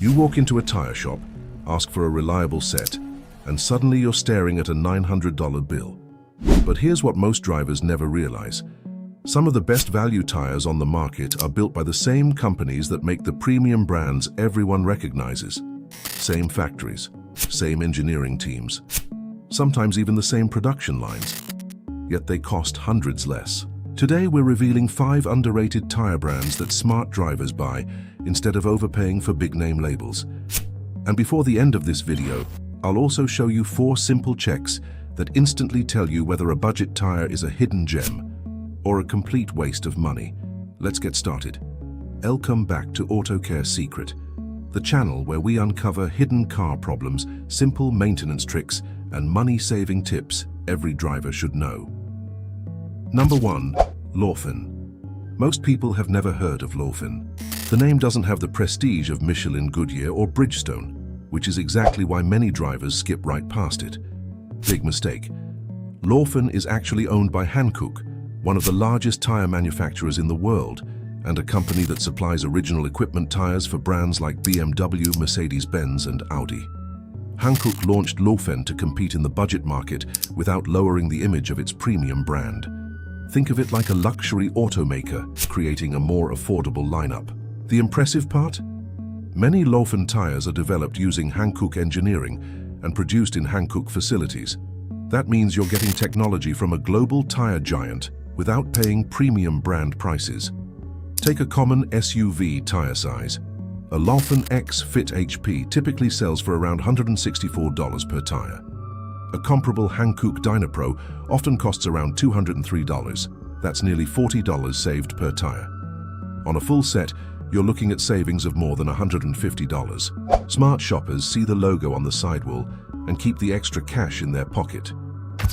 You walk into a tire shop, ask for a reliable set, and suddenly you're staring at a $900 bill. But here's what most drivers never realize. Some of the best value tires on the market are built by the same companies that make the premium brands everyone recognizes. Same factories, same engineering teams, sometimes even the same production lines. Yet they cost hundreds less. Today we're revealing 5 underrated tire brands that smart drivers buy instead of overpaying for big-name labels. And before the end of this video, I'll also show you 4 simple checks that instantly tell you whether a budget tire is a hidden gem or a complete waste of money. Let's get started. Welcome back to Auto Care Secret, the channel where we uncover hidden car problems, simple maintenance tricks, and money-saving tips every driver should know. Number 1. Lawfin. Most people have never heard of Lawfin. The name doesn't have the prestige of Michelin, Goodyear, or Bridgestone, which is exactly why many drivers skip right past it. Big mistake. Lawfin is actually owned by Hankook, one of the largest tire manufacturers in the world, and a company that supplies original equipment tires for brands like BMW, Mercedes-Benz, and Audi. Hankook launched Lawfin to compete in the budget market without lowering the image of its premium brand. Think of it like a luxury automaker creating a more affordable lineup. The impressive part? Many Lawfin tires are developed using Hankook engineering and produced in Hankook facilities. That means you're getting technology from a global tire giant without paying premium brand prices. Take a common SUV tire size. A Lawfin X Fit HP typically sells for around $164 per tire. A comparable Hankook Dynapro often costs around $203. That's nearly $40 saved per tire. On a full set, you're looking at savings of more than $150. Smart shoppers see the logo on the sidewall and keep the extra cash in their pocket.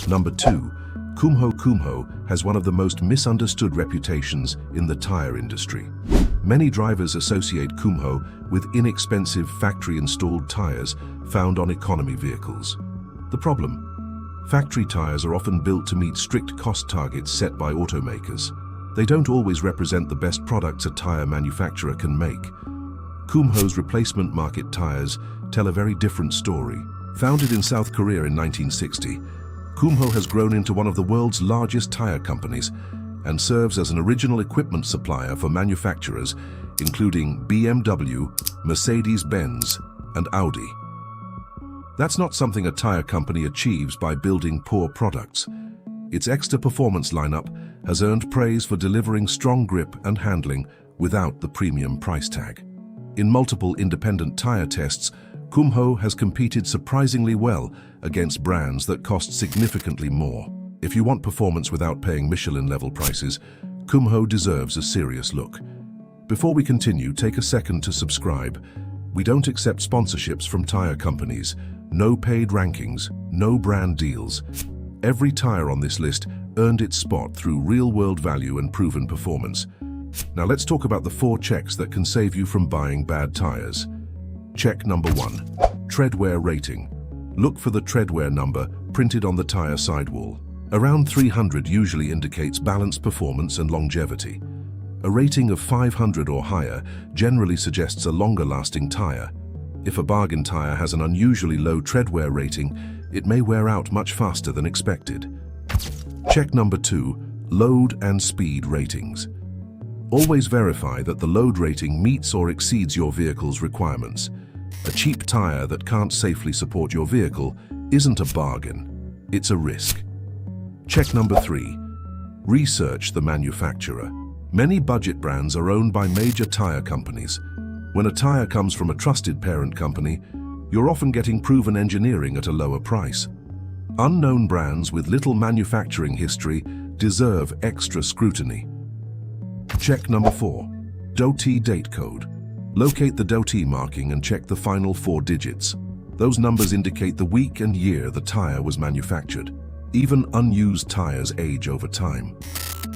Number 2. Kumho has one of the most misunderstood reputations in the tire industry. Many drivers associate Kumho with inexpensive factory-installed tires found on economy vehicles. The problem? Factory tires are often built to meet strict cost targets set by automakers. They don't always represent the best products a tire manufacturer can make. Kumho's replacement market tires tell a very different story. Founded in South Korea in 1960, Kumho has grown into one of the world's largest tire companies and serves as an original equipment supplier for manufacturers including BMW, Mercedes-Benz, and Audi. That's not something a tire company achieves by building poor products. Its extra performance lineup has earned praise for delivering strong grip and handling without the premium price tag. In multiple independent tire tests, Kumho has competed surprisingly well against brands that cost significantly more. If you want performance without paying Michelin-level prices, Kumho deserves a serious look. Before we continue, take a second to subscribe. We don't accept sponsorships from tire companies, no paid rankings, no brand deals. Every tire on this list earned its spot through real-world value and proven performance. Now let's talk about the 4 checks that can save you from buying bad tires. Check number 1. Tread wear rating. Look for the tread wear number printed on the tire sidewall. Around 300 usually indicates balanced performance and longevity. A rating of 500 or higher generally suggests a longer-lasting tire. If a bargain tire has an unusually low tread wear rating, it may wear out much faster than expected. Check number 2. Load and speed ratings. Always verify that the load rating meets or exceeds your vehicle's requirements. A cheap tire that can't safely support your vehicle isn't a bargain, it's a risk. Check number 3. Research the manufacturer. Many budget brands are owned by major tire companies. When a tire comes from a trusted parent company, you're often getting proven engineering at a lower price. Unknown brands with little manufacturing history deserve extra scrutiny. Check number 4. DOT date code. Locate the DOT marking and check the final 4 digits. Those numbers indicate the week and year the tire was manufactured. Even unused tires age over time.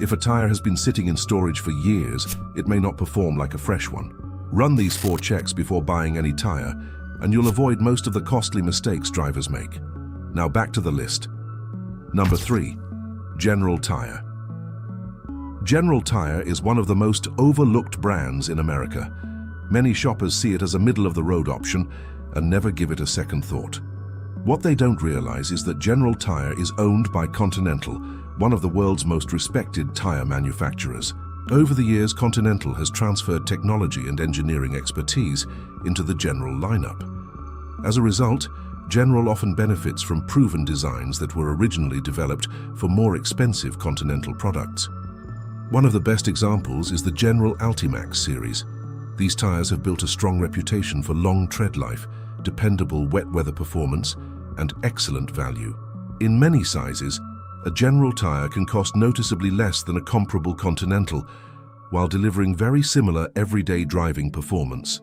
If a tire has been sitting in storage for years, it may not perform like a fresh one. Run these 4 checks before buying any tire, and you'll avoid most of the costly mistakes drivers make. Now back to the list. Number 3. General Tire. General Tire is one of the most overlooked brands in America. Many shoppers see it as a middle-of-the-road option and never give it a second thought. What they don't realize is that General Tire is owned by Continental, one of the world's most respected tire manufacturers. Over the years, Continental has transferred technology and engineering expertise into the General lineup. As a result, General often benefits from proven designs that were originally developed for more expensive Continental products. One of the best examples is the General Altimax series. These tires have built a strong reputation for long tread life, dependable wet weather performance, and excellent value. In many sizes, a General tire can cost noticeably less than a comparable Continental, while delivering very similar everyday driving performance.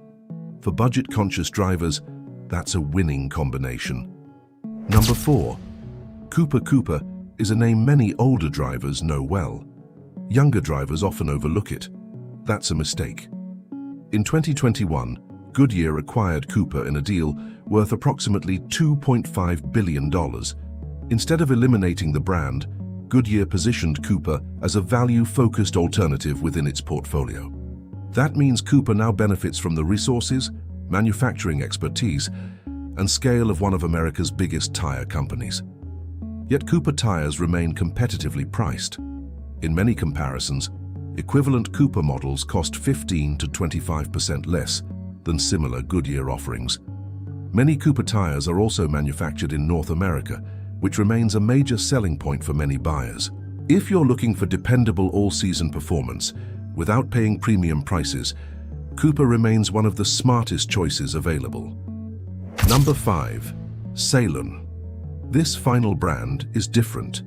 For budget-conscious drivers, that's a winning combination. Number 4. Cooper Cooper is a name many older drivers know well. Younger drivers often overlook it. That's a mistake. In 2021, Goodyear acquired Cooper in a deal worth approximately $2.5 billion. Instead of eliminating the brand, Goodyear positioned Cooper as a value-focused alternative within its portfolio. That means Cooper now benefits from the resources, manufacturing expertise, and scale of one of America's biggest tire companies. Yet Cooper tires remain competitively priced. In many comparisons, equivalent Cooper models cost 15% to 25% less than similar Goodyear offerings. Many Cooper tires are also manufactured in North America, which remains a major selling point for many buyers. If you're looking for dependable all-season performance without paying premium prices, Cooper remains one of the smartest choices available. Number 5. Salon. This final brand is different.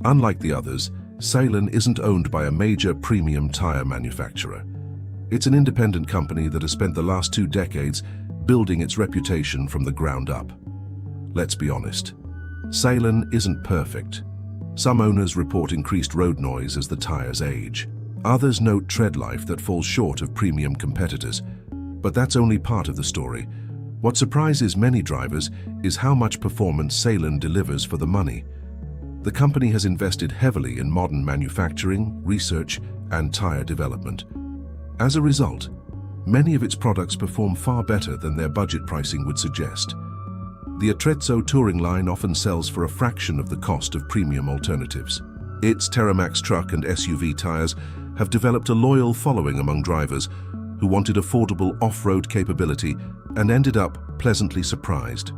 Unlike the others, Salon isn't owned by a major premium tire manufacturer. It's an independent company that has spent the last 2 decades building its reputation from the ground up. Let's be honest, Salon isn't perfect. Some owners report increased road noise as the tires age. Others note tread life that falls short of premium competitors. But that's only part of the story. What surprises many drivers is how much performance Salon delivers for the money. The company has invested heavily in modern manufacturing, research, and tire development. As a result, many of its products perform far better than their budget pricing would suggest. The Attrezzo touring line often sells for a fraction of the cost of premium alternatives. Its Terramax truck and SUV tires have developed a loyal following among drivers who wanted affordable off-road capability and ended up pleasantly surprised.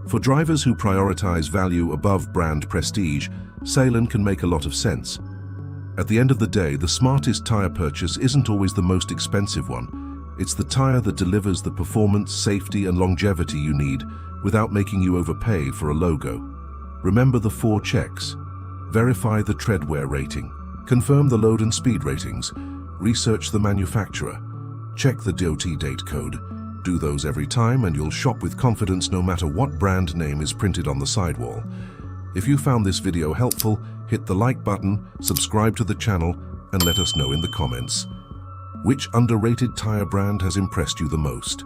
For drivers who prioritize value above brand prestige, Salon can make a lot of sense. At the end of the day, the smartest tire purchase isn't always the most expensive one. It's the tire that delivers the performance, safety, and longevity you need without making you overpay for a logo. Remember the 4 checks. Verify the tread wear rating. Confirm the load and speed ratings. Research the manufacturer. Check the DOT date code. Do those every time and you'll shop with confidence no matter what brand name is printed on the sidewall. If you found this video helpful, hit the like button, subscribe to the channel, and let us know in the comments. Which underrated tire brand has impressed you the most?